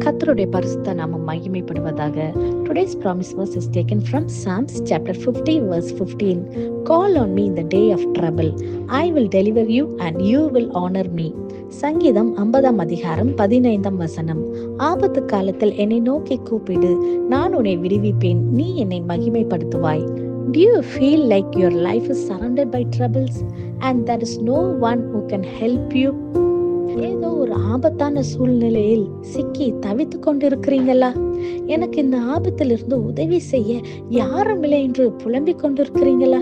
கர்த்தருடைய பரிசுத்த நாமம் மகிமைப்படுவதாக. Today's promise verse is taken from Psalms chapter 50 verse 15. Call on me in the day of trouble. I will deliver you and you will honor me. சங்கீதம் 50 அதிகாரம் 15 வசனம். ஆபத்து காலத்தில் என்னை நோக்கி கூப்பிடு, நான் உன்னை விடுவிப்பேன், நீ என்னை மகிமைப்படுத்துவாய். Do you feel like your life is surrounded by troubles and there is no one who can help you? ஏதோ ஒரு ஆபத்தான சூழ்நிலையில் சிக்கி தவித்து கொண்டிருக்கிறீங்களா? எனக்கு இந்த ஆபத்திலிருந்து உதவி செய்ய யாரும் இல்லை என்று புலம்பிக் கொண்டிருக்கிறீங்களா?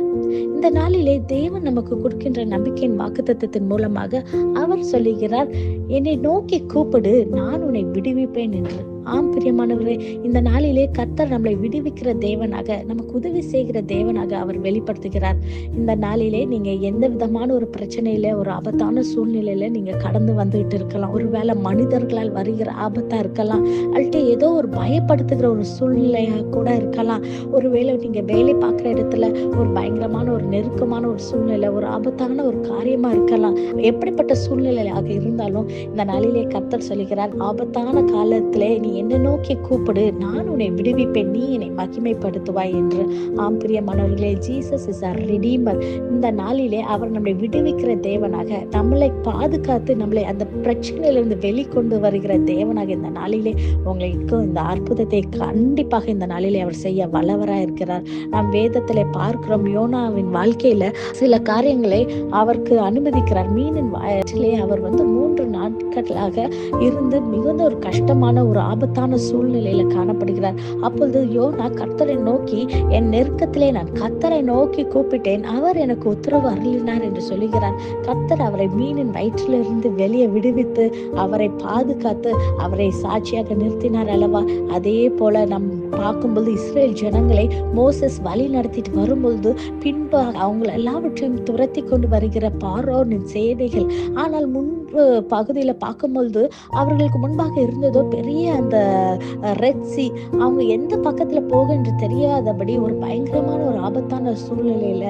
இந்த நாளிலே தேவன் நமக்கு கொடுக்கின்ற நம்பிக்கையின் வாக்குத்தத்தத்தின் மூலமாக அவர் சொல்லுகிறார், என்னை நோக்கி கூப்பிடு, நான் உன்னை விடுவிப்பேன் என்று. ஆம் பிரியமானவரே, இந்த நாளிலே கர்த்தர் நம்மளை விடுவிக்கிற தேவனாக, நமக்கு உதவி செய்கிற தேவனாக அவர் வெளிப்படுத்துகிறார். இந்த நாளிலே நீங்க எந்த விதமான ஒரு பிரச்சனையில, ஒரு ஆபத்தான சூழ்நிலையில நீங்க கடந்து வந்துட்டு இருக்கலாம். ஒருவேளை மனிதர்களால் வருகிற ஆபத்தா இருக்கலாம், அல்லது ஏதோ ஒரு பயப்படுத்துகிற ஒரு சூழ்நிலையா கூட இருக்கலாம். ஒருவேளை நீங்க வேலை பார்க்குற இடத்துல ஒரு பயங்கரமான ஒரு நெருக்கமான ஒரு சூழ்நிலை, ஒரு ஆபத்தான ஒரு காரியமா இருக்கலாம். எப்படிப்பட்ட சூழ்நிலையாக இருந்தாலும் இந்த நாளிலே கர்த்தர் சொல்லுகிறார், ஆபத்தான காலத்திலே நீ என்னை நோக்கி கூப்பிடு, நான் உன்னை விடுவிப்பேன், நீ என்னை மகிமைப்படுத்துவாய் என்று. ஆம் பிரியமானவர்களே, ஜீசஸ் இஸ் a redeemer. இந்த நாளிலே அவர் நம்மளை விடுவிக்கிற தேவனாக, நம்மளை பாதுகாத்து நம்மளை அந்த பிரச்சனையிலிருந்து வெளிக்கொண்டு வருகிற தேவனாக இந்த நாளிலே உங்களுக்கு இந்த அற்புதத்தை கண்டிப்பாக இந்த நாளிலே அவர் செய்ய வல்லவராக இருக்கிறார். நாம் வேதத்திலே பார்க்கிறோம், யோனாவின் வாழ்க்கையில சில காரியங்களை அவருக்கு அனுமதிக்கிறார். மீனின் வயிற்றிலே அவர் 3 நாட்களாக இருந்து மிகுந்த ஒரு கஷ்டமான ஒரு ஆபத்தான சூழ்நிலையில காணப்படுகிறார். அப்பொழுது யோனா கர்த்தரை நோக்கி, என் நெருக்கத்திலே நான் கர்த்தரை நோக்கி கூப்பிட்டேன், அவர் எனக்கு உத்தரவு அருளினார் என்று சொல்லுகிறார். கர்த்தர் அவரை மீனின் வயிற்றிலிருந்து வெளியே விடுவித்து அவரை பாதுகாத்து அவரை சாட்சியாக நிறுத்தினார் அல்லவா? அதே போல நம் பார்க்கும்போது இஸ்ரேல் ஜனங்களை மோசஸ் வழி நடத்திட்டு வரும்பொழுது பின்பு அவங்க எல்லாவற்றையும் துரத்தி கொண்டு வருகிற பார்வோனின் சேனைகள். ஆனால் முன்பு பகுதியில் பார்க்கும்பொழுது அவர்களுக்கு முன்பாக இருந்ததோ பெரிய அந்த ரெட் சி. அவங்க எந்த பக்கத்துல போக என்று தெரியாதபடி ஒரு பயங்கரமான ஒரு ஆபத்தான சூழ்நிலையில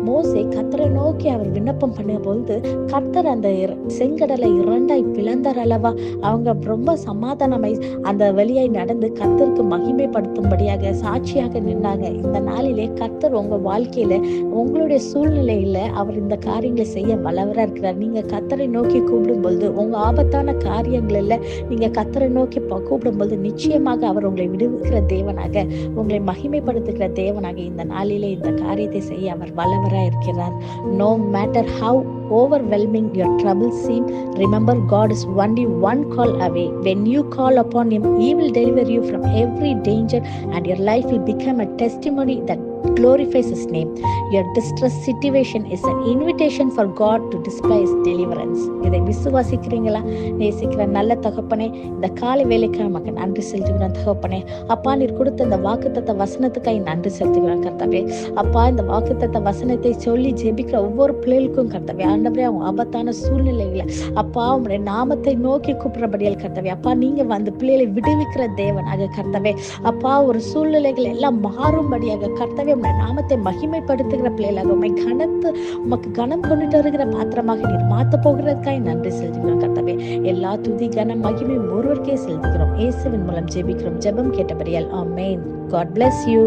மோசே கர்த்தரை நோக்கி அவர் விண்ணப்பம் பண்ண பொழுது கர்த்தர் அந்த செங்கடலை 2ஆய் பிளந்தார் அல்லவா? அவங்க ரொம்ப சமாதானமாய் அந்த வழியாய் நடந்து கர்த்தருக்கு மகிமைப்படுத்தும்படியாக சாட்சியாக நின்னாங்க. இந்த நாளிலே கர்த்தர் உங்க வாழ்க்கையில, உங்களுடைய சூழ்நிலையில அவர் இந்த காரியங்களை செய்ய வல்லவரா இருக்கிறார். நீங்க கர்த்தரை நோக்கி கூப்பிடும் பொழுது, உங்க ஆபத்தான காரியங்கள்ல நீங்க கர்த்தரை நோக்கி கூப்பிடும் பொழுது நிச்சயமாக அவர் உங்களை விடுவிக்கிற தேவனாக, உங்களை மகிமைப்படுத்துகிற தேவனாக இந்த நாளிலே இந்த காரியத்தை செய்ய அவர் வல்லவரா இருக்கிறார். No matter how overwhelming your troubles seem, remember God is only one call away. When you call upon him, he will deliver you from every danger and your life will become a testimony that glorifies his name. Your distress situation is an invitation for God to display his deliverance. இதை விசுவாசிக்கிறீங்களா? நேசிக்கிற நல்ல தகப்பனே, இந்த காலை வேலைக்கு நமக்கு நன்றி செலுத்துகிறோம் தகப்பனே. அப்பா, நீர் கொடுத்த இந்த வாக்குத்தத்த வசனத்துக்காக நன்றி செலுத்துகிறோம் கர்த்தாவே. அப்பா, இந்த வாக்குத்தத்த வசனத்தை சொல்லி ஜெபிக்கிற ஒவ்வொரு பிள்ளைகளுக்கும் கர்த்தாவே, ஆண்டவரே, அவங்க ஆபத்தான சூழ்நிலைகளை அப்பா உங்களுடைய நாமத்தை நோக்கி கூப்பிடுறபடியால் கர்த்தாவே, அப்பா நீங்க வந்து பிள்ளைகளை விடுவிக்கிற தேவனாக கர்த்தாவே, அப்பா ஒரு சூழ்நிலைகள் எல்லாம் மாறும்படியாக கர்த்தாவே உங்களுடைய நாமத்தை மகிமைப்படுத்துகிற பிள்ளைகளாக உண்மை கனத்து உமக்கு கனம் கொண்டுட்டு வருகிற பாத்திரமாக நீர் மாத்த போகிறதுக்காக நன்றி செலுத்துகிறோம் கர்த்தாவே. எல்லா துதி கனம் மகிமை ஒருவருக்கே செலுத்துகிறோம். இயேசுவின் மூலம் ஜெபிக்கிறோம். ஜெபம் கேட்டபடியால் ஆமென். God bless you.